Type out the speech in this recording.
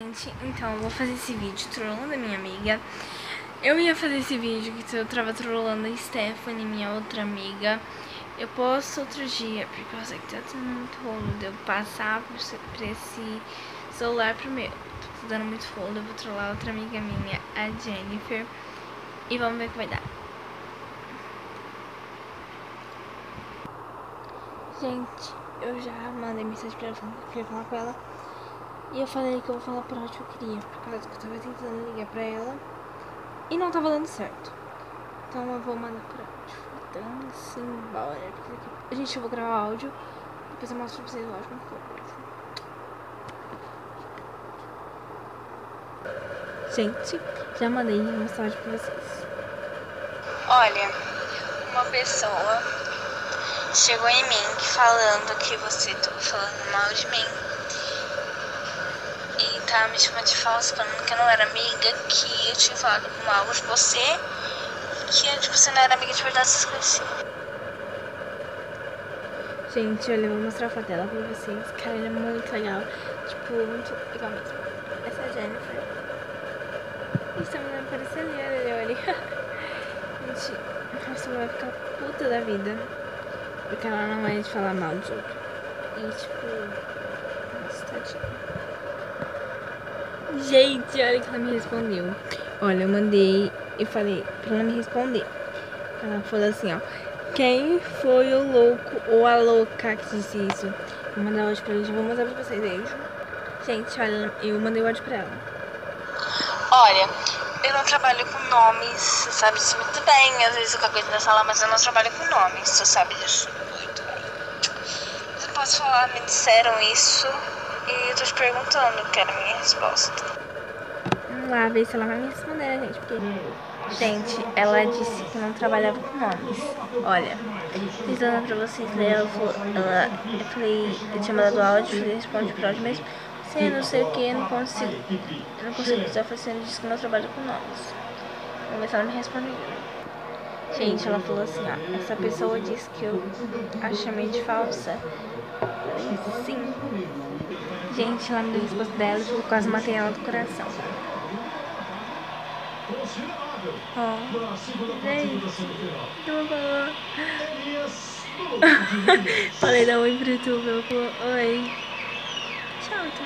Gente, então eu vou fazer esse vídeo trolando a minha amiga. Eu ia fazer esse vídeo que eu tava trolando a Stephanie, minha outra amiga. Eu posto outro dia, porque eu sei que tá dando muito rolo de eu passar pra esse celular pro meu. Tô dando muito rolo, eu vou trollar outra amiga minha, a Jennifer. E vamos ver o que vai dar. Gente, eu já mandei mensagem pra ela falando que eu queria falar com ela. E eu falei que eu vou falar pra onde eu queria, por causa que eu tava tentando ligar pra ela e não tava dando certo. Então eu vou mandar pra áudio. Então, embora. Gente, eu vou gravar áudio. Depois eu mostro pra vocês o áudio como for. Gente, já mandei mensagem pra vocês. Olha, uma pessoa chegou em mim falando que você tava falando mal de mim. E tava me chamando de falsa, falando que eu não era amiga, que eu tinha falado mal de você, que você não era amiga de verdade, essas coisas assim. Gente, olha, eu vou mostrar a foto dela pra vocês. Cara, ela é muito legal. Tipo, muito legal mesmo. Essa é a Jennifer. Gente, tá me parece ali, olha ali. Gente, nossa, ela vai ficar puta da vida. Porque ela não é de falar mal dos outros. E tipo, nossa, tadinha. Gente, olha que ela me respondeu. Olha, eu mandei e falei pra ela me responder. Ela falou assim, ó: quem foi o louco ou a louca que disse isso? Vou mandar o áudio pra eles, vou mostrar pra vocês, beijo. Gente, olha, eu mandei o áudio pra ela. Olha, eu não trabalho com nomes, você sabe disso muito bem. Às vezes eu caguei na sala, mas eu não trabalho com nomes, você sabe disso muito bem. Mas eu posso falar, me disseram isso e eu tô te perguntando, quero a minha resposta. Vamos lá ver se ela vai me responder, gente, porque... Gente, ela disse que não trabalhava com nomes. Olha, pensando pra vocês ler, eu falei, eu tinha mandado áudio, falei, responde pro áudio mesmo. Sim, não sei o que, eu não consigo usar, assim, ela disse que não trabalha com nomes. Vamos ver se ela me responde. Gente, ela falou assim, ó: essa pessoa disse que eu a chamei de falsa. Eu falei, sim. Gente, ela me deu a resposta dela e eu quase matei ela do coração. Ó, gente, ela falou. Falei, dá um oi pro YouTube. Ela falou, oi. Tchau, tá.